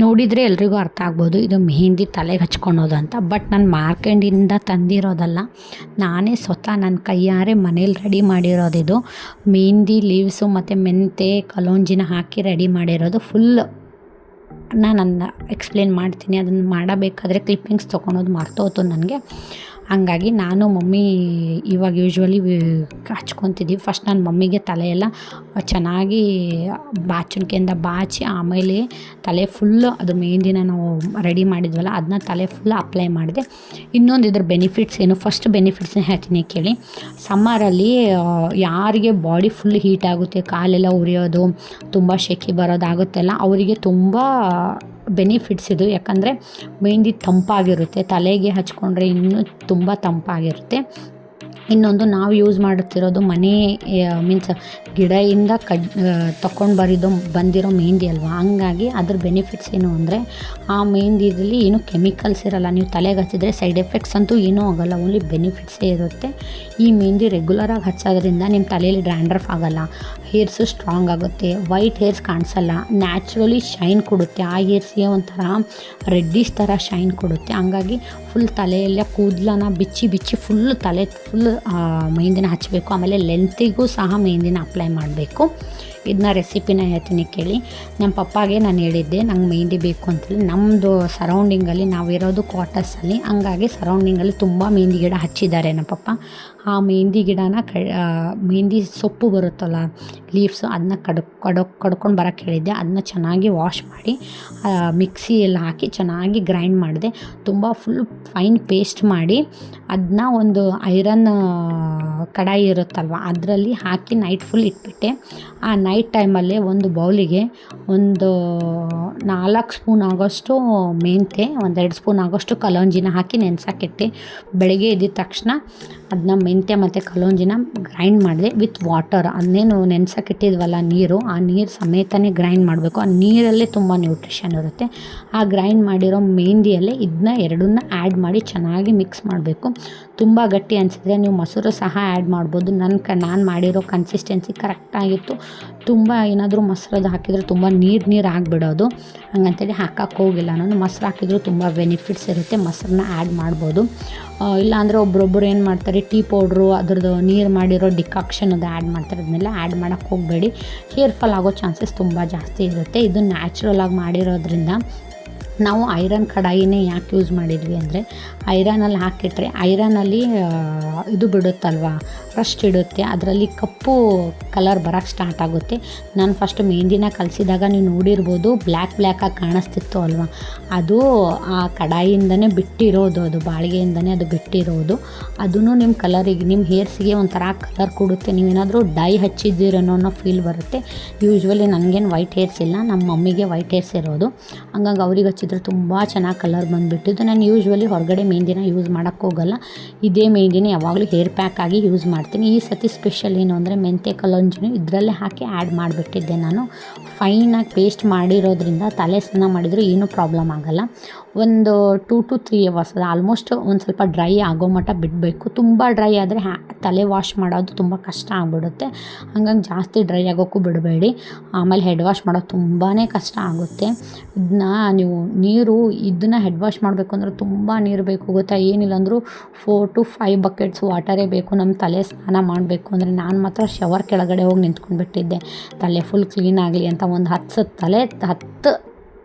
ನೋಡಿದರೆ ಎಲ್ರಿಗೂ ಅರ್ಥ ಆಗ್ಬೋದು ಇದು ಮೆಹಂದಿ ತಲೆಗೆ ಹಚ್ಕೊಳೋದು ಅಂತ. ಬಟ್ ನಾನು ಮಾರ್ಕೆಟಿಂದ ತಂದಿರೋದಲ್ಲ, ನಾನೇ ಸ್ವತಃ ನನ್ನ ಕೈಯಾರೆ ಮನೇಲಿ ರೆಡಿ ಮಾಡಿರೋದಿದು. ಮೆಹಂದಿ ಲೀವ್ಸು ಮತ್ತು ಮೆಂತೆ ಕಲೋಂಜಿನ ಹಾಕಿ ರೆಡಿ ಮಾಡಿರೋದು. ನಾನು ಎಕ್ಸ್ಪ್ಲೇನ್ ಮಾಡ್ತೀನಿ. ಅದನ್ನು ಮಾಡಬೇಕಾದ್ರೆ ಕ್ಲಿಪ್ಪಿಂಗ್ಸ್ ತೊಗೊಳೋದು ಮರ್ತೋಯ್ತು ನನಗೆ. ಹಂಗಾಗಿ ನಾನು ಮಮ್ಮಿ ಇವಾಗ ಯೂಶ್ವಲಿ ಹಚ್ಕೊತಿದ್ದೀವಿ. ಫಸ್ಟ್ ನಾನು ಮಮ್ಮಿಗೆ ತಲೆಯೆಲ್ಲ ಚೆನ್ನಾಗಿ ಬಾಚಣಿಕೆಯಿಂದ ಬಾಚಿ ಆಮೇಲೆ ತಲೆ ಫುಲ್ಲು ಅದು ಮೆಹಂದಿನ ನಾವು ರೆಡಿ ಮಾಡಿದ್ವಲ್ಲ ಅದನ್ನ ತಲೆ ಫುಲ್ ಅಪ್ಲೈ ಮಾಡಿದೆ. ಇನ್ನೊಂದು ಇದ್ರ ಬೆನಿಫಿಟ್ಸ್ ಏನು, ಫಸ್ಟ್ ಬೆನಿಫಿಟ್ಸ್ನ ಹೇಳ್ತೀನಿ ಕೇಳಿ. ಸಮ್ಮರಲ್ಲಿ ಯಾರಿಗೆ ಬಾಡಿ ಫುಲ್ ಹೀಟ್ ಆಗುತ್ತೆ, ಕಾಲೆಲ್ಲ ಉರಿಯೋದು, ತುಂಬ ಸೆಕೆ ಬರೋದಾಗುತ್ತೆಲ್ಲ ಅವರಿಗೆ ತುಂಬ ಬೆನಿಫಿಟ್ಸ್ ಇದು. ಯಾಕಂದರೆ ಮೆಹಂದಿ ತಂಪಾಗಿರುತ್ತೆ, ತಲೆಗೆ ಹಚ್ಕೊಂಡ್ರೆ ಇನ್ನೂ ತುಂಬ ತಂಪಾಗಿರುತ್ತೆ. ಇನ್ನೊಂದು ನಾವು ಯೂಸ್ ಮಾಡುತ್ತಿರೋದು ಮೀನ್ಸ್ ಗಿಡದಿಂದ ತಗೊಂಡು ಬಂದಿರೋ ಮೆಹಂದಿ ಅಲ್ವಾ, ಹಂಗಾಗಿ ಅದ್ರ ಬೆನಿಫಿಟ್ಸ್ ಏನು ಅಂದರೆ ಆ ಮೆಹಂದಿಯಲ್ಲಿ ಏನೂ ಕೆಮಿಕಲ್ಸ್ ಇರೋಲ್ಲ. ನೀವು ತಲೆಗೆ ಹಚ್ಚಿದ್ರೆ ಸೈಡ್ ಎಫೆಕ್ಟ್ಸ್ ಅಂತೂ ಏನೂ ಆಗೋಲ್ಲ, ಓನ್ಲಿ ಬೆನಿಫಿಟ್ಸೇ ಇರುತ್ತೆ. ಈ ಮೆಹಂದಿ ರೆಗ್ಯುಲರಾಗಿ ಹಚ್ಚೋದ್ರಿಂದ ನಿಮ್ಮ ತಲೆಯಲ್ಲಿ ಡ್ರ್ಯಾಂಡ್ರಫ್ ಆಗೋಲ್ಲ, ಹೇರ್ಸು ಸ್ಟ್ರಾಂಗ್ ಆಗುತ್ತೆ, ವೈಟ್ ಹೇರ್ಸ್ ಕಾಣಿಸಲ್ಲ, ನ್ಯಾಚುರಲಿ ಶೈನ್ ಕೊಡುತ್ತೆ. ಆ ಹೇರ್ಸ್ಗೆ ಒಂಥರ ರೆಡ್ಡಿಶ್ ಥರ ಶೈನ್ ಕೊಡುತ್ತೆ. ಹಂಗಾಗಿ ಫುಲ್ ತಲೆಯೆಲ್ಲ ಕೂದಲನ್ನ ಬಿಚ್ಚಿ ಫುಲ್ ತಲೆ ಫುಲ್ ಮೆಹಂದಿನ ಹಚ್ಚಬೇಕು. ಆಮೇಲೆ ಲೆಂತಿಗೂ ಸಹ ಮೆಹಂದಿನ ಅಪ್ಲೈ ಮಾಡಬೇಕು. ಇದನ್ನ ರೆಸಿಪಿನ ಹೇಳ್ತೀನಿ ಕೇಳಿ. ನಮ್ಮ ಪಪ್ಪಾಗೆ ನಾನು ಹೇಳಿದ್ದೆ ನಂಗೆ ಮೆಹಂದಿ ಬೇಕು ಅಂತೇಳಿ. ನಮ್ಮದು ಸರೌಂಡಿಂಗಲ್ಲಿ ನಾವಿರೋದು ಕ್ವಾರ್ಟರ್ಸಲ್ಲಿ, ಹಂಗಾಗಿ ಸರೌಂಡಿಂಗಲ್ಲಿ ತುಂಬ ಮೆಹಂದಿ ಗಿಡ ಹಚ್ಚಿದ್ದಾರೆ ನಮ್ಮ ಪಪ್ಪ. ಆ ಮೆಹಂದಿ ಗಿಡನ ಮೆಹಂದಿ ಸೊಪ್ಪು ಬರುತ್ತಲ್ಲ ಲೀವ್ಸು, ಅದನ್ನ ಕಡ್ಕೊಂಡು ಬರೋಕ್ಕೆ ಹೇಳಿದ್ದೆ. ಅದನ್ನ ಚೆನ್ನಾಗಿ ವಾಶ್ ಮಾಡಿ ಮಿಕ್ಸಿಯಲ್ಲಿ ಹಾಕಿ ಚೆನ್ನಾಗಿ ಗ್ರೈಂಡ್ ಮಾಡಿದೆ. ತುಂಬ ಫುಲ್ ಫೈನ್ ಪೇಸ್ಟ್ ಮಾಡಿ ಅದನ್ನ ಒಂದು ಐರನ್ ಕಡಾಯಿ ಇರುತ್ತಲ್ವ ಅದರಲ್ಲಿ ಹಾಕಿ ನೈಟ್ ಫುಲ್ ಇಟ್ಬಿಟ್ಟೆ. ಆ ನೈಟ್ ಟೈಮಲ್ಲೇ ಒಂದು ಬೌಲಿಗೆ ಒಂದು 4 ಸ್ಪೂನ್ ಆಗೋಷ್ಟು ಮೆಂತೆ, 1-2 ಸ್ಪೂನ್ ಆಗೋಷ್ಟು ಕಲೋಂಜಿನ ಹಾಕಿ ನೆನೆಸೋಕ್ಕಿಟ್ಟೆ. ಬೆಳಗ್ಗೆ ಎದ್ದ ತಕ್ಷಣ ಅದನ್ನ ಮೆಂತೆ ಮತ್ತು ಕಲೋಂಜಿನ ಗ್ರೈಂಡ್ ಮಾಡಿದೆ ವಿತ್ ವಾಟರ್. ಅದನ್ನೇನು ನೆನೆಸೋಕ್ಕಿಟ್ಟಿದ್ವಲ್ಲ ನೀರು, ಆ ನೀರು ಸಮೇತನೇ ಗ್ರೈಂಡ್ ಮಾಡಬೇಕು. ಆ ನೀರಲ್ಲೇ ತುಂಬ ನ್ಯೂಟ್ರಿಷನ್ ಇರುತ್ತೆ. ಆ ಗ್ರೈಂಡ್ ಮಾಡಿರೋ ಮೆಹಂದಿಯಲ್ಲೇ ಇದನ್ನ ಎರಡನ್ನ ಆ್ಯಡ್ ಮಾಡಿ ಚೆನ್ನಾಗಿ ಮಿಕ್ಸ್ ಮಾಡಬೇಕು. ತುಂಬ ಗಟ್ಟಿ ಅನಿಸಿದ್ರೆ ನೀವು ಮೊಸರು ಸಹ ಆ್ಯಡ್ ಮಾಡ್ಬೋದು. ನಾನು ಮಾಡಿರೋ ಕನ್ಸಿಸ್ಟೆನ್ಸಿ ಕರೆಕ್ಟಾಗಿತ್ತು. ತುಂಬ ಏನಾದರೂ ಮೊಸರದ್ದು ಹಾಕಿದರೆ ತುಂಬ ನೀರು ಆಗಿಬಿಡೋದು, ಹಂಗಂತೇಳಿ ಹಾಕೋಕ್ಕೆ ಹೋಗಿಲ್ಲ ನಾನು. ಮೊಸರು ಹಾಕಿದರೂ ತುಂಬ ಬೆನಿಫಿಟ್ಸ್ ಇರುತ್ತೆ, ಮೊಸರನ್ನ ಆ್ಯಡ್ ಮಾಡ್ಬೋದು. ಇಲ್ಲಾಂದರೆ ಒಬ್ಬೊಬ್ಬರು ಏನು ಮಾಡ್ತಾರೆ, ಟೀ ಪೌಡ್ರು ಅದ್ರದ್ದು ನೀರು ಮಾಡಿರೋ ಡಿಕಾಕ್ಷನ್ ಅದು ಆ್ಯಡ್ ಮಾಡ್ತಾರೆ. ಅದನ್ನೆಲ್ಲ ಆ್ಯಡ್ ಮಾಡೋಕ್ಕೆ ಹೋಗಬೇಡಿ, ಹೇರ್ ಫಾಲ್ ಆಗೋ ಚಾನ್ಸಸ್ ತುಂಬ ಜಾಸ್ತಿ ಇರುತ್ತೆ. ಇದು ನ್ಯಾಚುರಲಾಗಿ ಮಾಡಿರೋದ್ರಿಂದ. ನಾವು ಐರನ್ ಕಡಾಯಿನೇ ಯಾಕೆ ಯೂಸ್ ಮಾಡಿದ್ವಿ ಅಂದರೆ ಐರನಲ್ಲಿ ಹಾಕಿಟ್ರೆ ಐರನಲ್ಲಿ ಇದು ಬಿಡುತ್ತಲ್ವ, ರಸ್ಟ್ ಇಡುತ್ತೆ, ಅದರಲ್ಲಿ ಕಪ್ಪು ಕಲರ್ ಬರೋಕ್ಕೆ ಸ್ಟಾರ್ಟ್ ಆಗುತ್ತೆ. ನಾನು ಫಸ್ಟ್ ಮೆಹಂದಿನ ಕಲಿಸಿದಾಗ ನೀವು ನೋಡಿರ್ಬೋದು ಬ್ಲ್ಯಾಕಾಗಿ ಕಾಣಿಸ್ತಿತ್ತು ಅಲ್ವ, ಅದು ಆ ಕಡಾಯಿಯಿಂದನೇ ಬಿಟ್ಟಿರೋದು, ಅದು ಬಾಳಿಗೆಯಿಂದನೇ ಅದು ಬಿಟ್ಟಿರೋದು. ಅದೂ ನಿಮ್ಮ ಕಲರಿಗೆ, ನಿಮ್ಮ ಹೇರ್ಸಿಗೆ ಒಂಥರ ಕಲರ್ ಕೊಡುತ್ತೆ. ನೀವೇನಾದರೂ ಡೈ ಹಚ್ಚಿದ್ದೀರೇನೋ ಅನ್ನೋ ಫೀಲ್ ಬರುತ್ತೆ. ಯೂಶ್ವಲಿ ನನಗೇನು ವೈಟ್ ಹೇರ್ಸ್ ಇಲ್ಲ, ನಮ್ಮ ಮಮ್ಮಿಗೆ ವೈಟ್ ಹೇರ್ಸ್ ಇರೋದು, ಹಂಗಾಗಿ ಅವ್ರಿಗೆ ಹಚ್ಚಿದ್ರೆ ತುಂಬ ಚೆನ್ನಾಗಿ ಕಲರ್ ಬಂದುಬಿಟ್ಟಿದ್ದು. ನಾನು ಯೂಶ್ವಲಿ ಹೊರಗಡೆ ಮೆಹಂದಿನ ಯೂಸ್ ಮಾಡೋಕ್ಕೆ ಹೋಗಲ್ಲ, ಇದೇ ಮೆಹಂದಿನ ಯಾವಾಗಲೂ ಹೇರ್ ಪ್ಯಾಕ್ ಆಗಿ ಯೂಸ್ ಮಾಡ್ತೀನಿ. ಈ ಸತಿ ಸ್ಪೆಷಲ್ ಏನು ಅಂದರೆ ಮೆಂತೆ ಕಲೋಂಜಿನೂ ಇದರಲ್ಲೇ ಹಾಕಿ ಆ್ಯಡ್ ಮಾಡಿಬಿಟ್ಟಿದ್ದೆ ನಾನು. ಫೈನಾಗಿ ಪೇಸ್ಟ್ ಮಾಡಿರೋದ್ರಿಂದ ತಲೆ ಸ್ನಾನ ಮಾಡಿದರೂ ಏನೂ ಪ್ರಾಬ್ಲಮ್ ಆಗೋಲ್ಲ. ಒಂದು 2 to 3 ಅವರ್ಸ್ ಆಲ್ಮೋಸ್ಟ್ ಒಂದು ಸ್ವಲ್ಪ ಡ್ರೈ ಆಗೋ ಮಟ್ಟ ಬಿಡಬೇಕು. ತುಂಬ ಡ್ರೈ ಆದರೆ ತಲೆ ವಾಶ್ ಮಾಡೋದು ತುಂಬ ಕಷ್ಟ ಆಗಿಬಿಡುತ್ತೆ. ಹಂಗಾಗಿ ಜಾಸ್ತಿ ಡ್ರೈ ಆಗೋಕ್ಕೂ ಬಿಡಬೇಡಿ. ಆಮೇಲೆ ಹೆಡ್ ವಾಶ್ ಮಾಡೋದು ತುಂಬಾ ಕಷ್ಟ ಆಗುತ್ತೆ. ಇದನ್ನ ಹೆಡ್ ವಾಶ್ ಮಾಡಬೇಕು ಅಂದರೆ ತುಂಬ ನೀರು ಬೇಕು ಗೊತ್ತಾ. ಏನಿಲ್ಲ ಅಂದರೂ 4 to 5 ಬಕೆಟ್ಸ್ ವಾಟರೇ ಬೇಕು ನಮ್ಮ ತಲೆ ಸ್ನಾನ ಮಾಡಬೇಕು ಅಂದರೆ. ನಾನು ಮಾತ್ರ ಶವರ್ ಕೆಳಗಡೆ ಹೋಗಿ ನಿಂತ್ಕೊಂಡ್ಬಿಟ್ಟಿದ್ದೆ ತಲೆ ಫುಲ್ ಕ್ಲೀನ್ ಆಗಲಿ ಅಂತ. ಒಂದು 10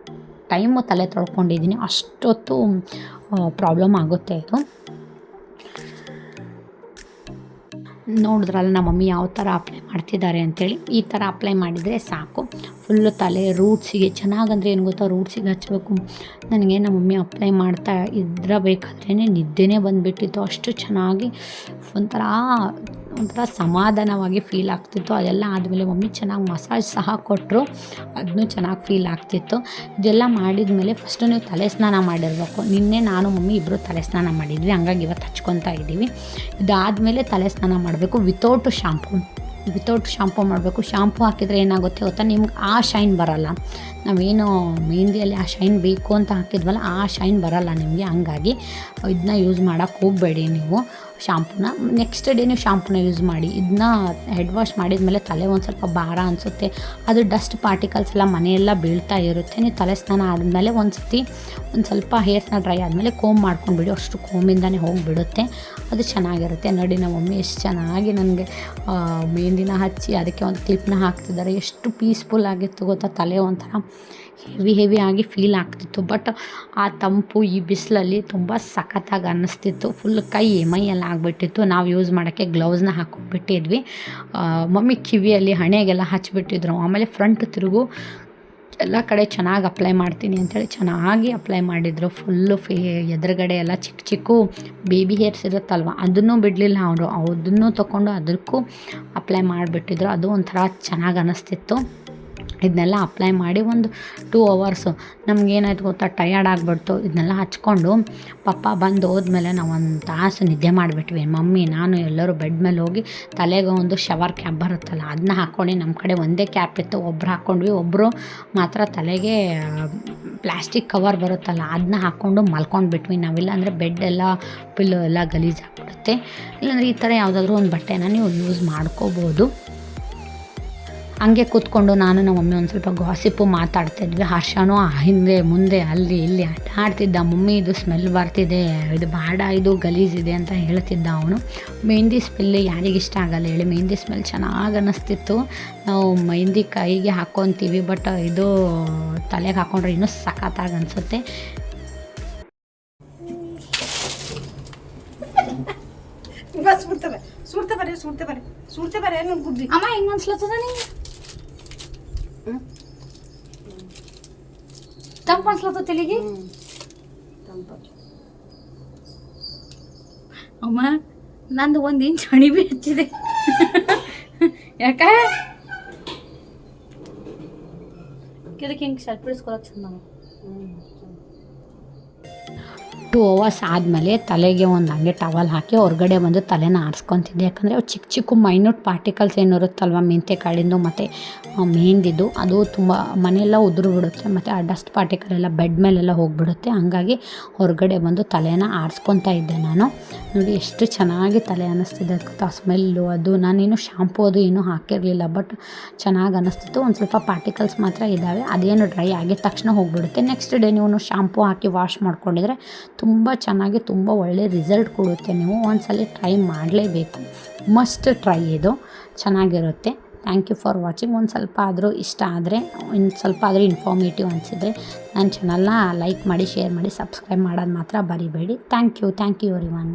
ಟೈಮು ತಲೆ ತೊಳ್ಕೊಂಡಿದ್ದೀನಿ, ಅಷ್ಟೊತ್ತು ಪ್ರಾಬ್ಲಮ್ ಆಗುತ್ತೆ ಇದು. ನೋಡಿದ್ರಲ್ಲ ನಮ್ಮ ಮಮ್ಮಿ ಯಾವ ಥರ ಅಪ್ಲೈ ಮಾಡ್ತಿದ್ದಾರೆ ಅಂಥೇಳಿ. ಈ ಥರ ಅಪ್ಲೈ ಮಾಡಿದರೆ ಸಾಕು. ಫುಲ್ಲು ತಲೆ ರೂಟ್ಸಿಗೆ ಚೆನ್ನಾಗಂದರೆ ಏನು ಗೊತ್ತಾ, ರೂಟ್ಸಿಗೆ ಹಚ್ಚಬೇಕು. ನನಗೆ ನಮ್ಮ ಮಮ್ಮಿ ಅಪ್ಲೈ ಮಾಡ್ತಾ ಬೇಕಾದ್ರೇ ನಿದ್ದೆನೇ ಬಂದುಬಿಟ್ಟಿತ್ತು. ಅಷ್ಟು ಚೆನ್ನಾಗಿ ಒಂಥರ ಸಮಾಧಾನವಾಗಿ ಫೀಲ್ ಆಗ್ತಿತ್ತು. ಅದೆಲ್ಲ ಆದಮೇಲೆ ಮಮ್ಮಿ ಚೆನ್ನಾಗಿ ಮಸಾಜ್ ಸಹ ಕೊಟ್ಟರು, ಅದನ್ನೂ ಚೆನ್ನಾಗಿ ಫೀಲ್ ಆಗ್ತಿತ್ತು. ಇದೆಲ್ಲ ಮಾಡಿದ ಮೇಲೆ ಫಸ್ಟು ನೀವು ತಲೆ ಸ್ನಾನ ಮಾಡಿರಬೇಕು. ನಿನ್ನೆ ನಾನು ಮಮ್ಮಿ ಇಬ್ಬರು ತಲೆ ಸ್ನಾನ ಮಾಡಿದ್ವಿ, ಹಂಗಾಗಿ ಇವತ್ತು ಹಚ್ಕೊತಾ ಇದ್ದೀವಿ. ಇದಾದಮೇಲೆ ತಲೆ ಸ್ನಾನ ಮಾಡಬೇಕು ವಿತೌಟ್ ಶಾಂಪು ಮಾಡಬೇಕು. ಶಾಂಪು ಹಾಕಿದರೆ ಏನಾಗುತ್ತೆ ಗೊತ್ತಾ, ನಿಮ್ಗೆ ಆ ಶೈನ್ ಬರೋಲ್ಲ. ನಾವೇನು ಮೆಹಂದಿಯಲ್ಲಿ ಆ ಶೈನ್ ಬೇಕು ಅಂತ ಹಾಕಿದ್ವಲ್ಲ ಆ ಶೈನ್ ಬರೋಲ್ಲ ನಿಮಗೆ. ಹಂಗಾಗಿ ಇದನ್ನ ಯೂಸ್ ಮಾಡೋಕ್ಕೆ ಹೋಗಬೇಡಿ ನೀವು ಶಾಂಪೂನ. ನೆಕ್ಸ್ಟ್ ಡೇ ನೀವು ಶಾಂಪೂನ ಯೂಸ್ ಮಾಡಿ. ಇದನ್ನ ಹೆಡ್ ವಾಶ್ ಮಾಡಿದ್ಮೇಲೆ ತಲೆ ಒಂದು ಸ್ವಲ್ಪ ಭಾರ ಅನಿಸುತ್ತೆ, ಅದು ಡಸ್ಟ್ ಪಾರ್ಟಿಕಲ್ಸ್ ಎಲ್ಲ ಮನೆಯೆಲ್ಲ ಬೀಳ್ತಾ ಇರುತ್ತೆ. ನೀವು ತಲೆ ಸ್ನಾನ ಆದಮೇಲೆ ಒಂದು ಸ್ವಲ್ಪ ಹೇರ್ಸ್ನ ಡ್ರೈ ಆದಮೇಲೆ ಕೋಮ್ ಮಾಡ್ಕೊಂಡ್ಬಿಡಿ, ಅಷ್ಟು ಕೋಮಿಂದನೇ ಹೋಗಿಬಿಡುತ್ತೆ, ಅದು ಚೆನ್ನಾಗಿರುತ್ತೆ. ನೋಡಿ ನಮ್ಮ ಮಮ್ಮಿ ಎಷ್ಟು ಚೆನ್ನಾಗಿ ನನಗೆ ಮೆಹಂದಿನ ಹಚ್ಚಿ ಅದಕ್ಕೆ ಒಂದು ಕ್ಲಿಪ್ನ ಹಾಕ್ತಿದ್ದಾರೆ. ಎಷ್ಟು ಪೀಸ್ಫುಲ್ ಆಗಿತ್ತು ಗೊತ್ತಾ, ತಲೆ ಒಂಥರ ಹೆವಿ ಆಗಿ ಫೀಲ್ ಆಗ್ತಿತ್ತು. ಬಟ್ ಆ ತಂಪು ಈ ಬಿಸಿಲಲ್ಲಿ ತುಂಬ ಸಖತ್ತಾಗಿ ಅನ್ನಿಸ್ತಿತ್ತು. ಫುಲ್ ಮೈಯೆಲ್ಲ ಆಗಿಬಿಟ್ಟಿತ್ತು. ನಾವು ಯೂಸ್ ಮಾಡೋಕ್ಕೆ ಗ್ಲೌಸ್ನ ಹಾಕ್ಕೊಂಡ್ಬಿಟ್ಟಿದ್ವಿ. ಮಮ್ಮಿ ಕಿವಿಯಲ್ಲಿ ಹಣೆಗೆಲ್ಲ ಹಚ್ಚಿಬಿಟ್ಟಿದ್ರು. ಆಮೇಲೆ ಫ್ರಂಟ್ ತಿರುಗು ಎಲ್ಲ ಕಡೆ ಚೆನ್ನಾಗಿ ಅಪ್ಲೈ ಮಾಡ್ತೀನಿ ಅಂಥೇಳಿ ಚೆನ್ನಾಗಿ ಅಪ್ಲೈ ಮಾಡಿದರು. ಫುಲ್ಲು ಎದುರುಗಡೆ ಎಲ್ಲ ಚಿಕ್ಕ ಬೇಬಿ ಹೇರ್ಸ್ ಇರುತ್ತಲ್ವ ಅದನ್ನೂ ಬಿಡಲಿಲ್ಲ ಅವರು, ಅದನ್ನು ತೊಗೊಂಡು ಅದಕ್ಕೂ ಅಪ್ಲೈ ಮಾಡಿಬಿಟ್ಟಿದ್ರು. ಅದು ಒಂಥರ ಚೆನ್ನಾಗಿ ಅನ್ನಿಸ್ತಿತ್ತು. ಇದನ್ನೆಲ್ಲ ಅಪ್ಲೈ ಮಾಡಿ ಒಂದು 2 hours ನಮಗೇನಾಯ್ತು ಗೊತ್ತಾ, ಟಯರ್ಡ್ ಆಗಿಬಿಡ್ತು. ಇದನ್ನೆಲ್ಲ ಹಚ್ಕೊಂಡು ಪಪ್ಪ ಬಂದು ಹೋದ್ಮೇಲೆ ನಾವು 1 ತಾಸು ನಿದ್ದೆ ಮಾಡಿಬಿಟ್ವಿ. ಮಮ್ಮಿ ನಾನು ಎಲ್ಲರೂ ಬೆಡ್ ಮೇಲೆ ಹೋಗಿ ತಲೆಗೆ ಒಂದು ಶವರ್ ಕ್ಯಾಪ್ ಬರುತ್ತಲ್ಲ ಅದನ್ನ ಹಾಕ್ಕೊಂಡು, ನಮ್ಮ ಕಡೆ ಒಂದೇ ಕ್ಯಾಪ್ ಇತ್ತು, ಒಬ್ಬರು ಹಾಕ್ಕೊಂಡ್ವಿ, ಒಬ್ಬರು ಮಾತ್ರ ತಲೆಗೆ ಪ್ಲಾಸ್ಟಿಕ್ ಕವರ್ ಬರುತ್ತಲ್ಲ ಅದನ್ನ ಹಾಕ್ಕೊಂಡು ಮಲ್ಕೊಂಡ್ಬಿಟ್ವಿ ನಾವಿಲ್ಲ ಅಂದರೆ ಬೆಡ್ ಎಲ್ಲ ಪಿಲ್ಲೋ ಎಲ್ಲ ಗಲೀಜಾಗ್ಬಿಡುತ್ತೆ. ಇಲ್ಲಾಂದರೆ ಈ ಥರ ಯಾವುದಾದ್ರೂ ಒಂದು ಬಟ್ಟೆನ ನೀವು ಯೂಸ್ ಮಾಡ್ಕೋಬೋದು. ಹಂಗೆ ಕೂತ್ಕೊಂಡು ನಾನು ನಮ್ಮ ಮಮ್ಮಿ ಒಂದು ಸ್ವಲ್ಪ ಗಾಸಿಪ್ಪು ಮಾತಾಡ್ತಾಯಿದ್ವಿ. ಹರ್ಷನೂ ಹಿಂದೆ ಮುಂದೆ ಅಲ್ಲಿ ಇಲ್ಲಿ ಆಡ್ತಿದ್ದ. ಮಮ್ಮಿ ಇದು ಸ್ಮೆಲ್ ಬರ್ತಿದೆ, ಇದು ಬೇಡ, ಇದು ಗಲೀಜಿದೆ ಅಂತ ಹೇಳ್ತಿದ್ದ ಅವನು. ಮೆಹಂದಿ ಸ್ಮೆಲ್ ಯಾರಿಗಿಷ್ಟ ಆಗಲ್ಲ ಹೇಳಿ, ಮೆಹಂದಿ ಸ್ಮೆಲ್ ಚೆನ್ನಾಗಿ ಅನ್ನಿಸ್ತಿತ್ತು. ನಾವು ಮೆಹಂದಿ ಕೈಗೆ ಹಾಕ್ಕೊತೀವಿ, ಬಟ್ ಇದು ತಲೆಗೆ ಹಾಕ್ಕೊಂಡ್ರೆ ಇನ್ನೂ ಸಖತ್ತಾಗಿ ಅನಿಸುತ್ತೆ. ಅಮ್ಮ ಹೆಂಗೆ ಅನ್ಸ್ಲತ್ತದ ನೀ ತಂಪು ಅನ್ಸ್ಲತ್ತ ತಲೆಗೆ? ಅಮ್ಮ ನಂದು 1 ಇಂಚ್ ಅಣಿಬಿ ಹಚ್ಚಿದೆ. ಯಾಕ ಇದಕ್ಕೆ ಹಿಂಗೆ ಸ್ವಲ್ಪ ಇಳಿಸ್ಕೊಳಕ್ಕೆ ಚಂದ. 2 hours ಆದಮೇಲೆ ತಲೆಗೆ ಒಂದು ಹಂಗೆ ಟವಲ್ ಹಾಕಿ ಹೊರಗಡೆ ಬಂದು ತಲೆನ ಆರಿಸ್ಕೊತಿದ್ದೆ. ಯಾಕಂದರೆ ಅವು ಚಿಕ್ಕ ಮೈನ್ಯೂಟ್ ಪಾರ್ಟಿಕಲ್ಸ್ ಏನಿರುತ್ತಲ್ವ ಮೆಂತೆಕಾಳಿಂದು ಮತ್ತು ಮೆಹಂದಿದು, ಅದು ತುಂಬ ಮನೆಯೆಲ್ಲ ಉದುರು ಬಿಡುತ್ತೆ ಮತ್ತು ಆ ಡಸ್ಟ್ ಪಾರ್ಟಿಕಲ್ ಎಲ್ಲ ಬೆಡ್ ಮೇಲೆಲ್ಲ ಹೋಗಿಬಿಡುತ್ತೆ. ಹಂಗಾಗಿ ಹೊರಗಡೆ ಬಂದು ತಲೆನ ಆರಿಸ್ಕೊತಾ ಇದ್ದೆ ನಾನು. ನೋಡಿ ಎಷ್ಟು ಚೆನ್ನಾಗಿ ತಲೆ ಅನ್ನಿಸ್ತಿದೆ ಗೊತ್ತಾ, ಸ್ಮೆಲ್ಲು ಅದು. ನಾನೇನು ಶಾಂಪೂ ಅದು ಏನೂ ಹಾಕಿರಲಿಲ್ಲ, ಬಟ್ ಚೆನ್ನಾಗಿ ಅನ್ನಿಸ್ತಿತ್ತು. ಒಂದು ಸ್ವಲ್ಪ ಪಾರ್ಟಿಕಲ್ಸ್ ಮಾತ್ರ ಇದ್ದಾವೆ, ಅದೇನು ಡ್ರೈ ಆಗಿದ ತಕ್ಷಣ ಹೋಗಿಬಿಡುತ್ತೆ. ನೆಕ್ಸ್ಟ್ ಡೇ ನೀವು ಶಾಂಪೂ ಹಾಕಿ ವಾಶ್ ಮಾಡ್ಕೊಂಡಿದ್ರೆ ತುಂಬ ಚೆನ್ನಾಗಿ ತುಂಬ ಒಳ್ಳೆ ರಿಸಲ್ಟ್ ಕೊಡುತ್ತೆ. ನೀವು ಒಂದ್ಸಲ ಟ್ರೈ ಮಾಡಲೇಬೇಕು, ಮಸ್ಟ್ ಟ್ರೈ, ಇದು ಚೆನ್ನಾಗಿರುತ್ತೆ. Thank you for watching. ಒಂದು ಸ್ವಲ್ಪ ಆದರೂ ಇಷ್ಟ ಆದರೆ, ಇನ್ನು ಸ್ವಲ್ಪ ಆದರೂ ಇನ್ಫಾರ್ಮೇಟಿವ್ ಅನಿಸಿದರೆ ನನ್ನ ಚಾನಲ್ನ ಲೈಕ್ ಮಾಡಿ, ಶೇರ್ ಮಾಡಿ, ಸಬ್ಸ್ಕ್ರೈಬ್ ಮಾಡೋದು ಮಾತ್ರ ಬರಿಬೇಡಿ. Thank you everyone.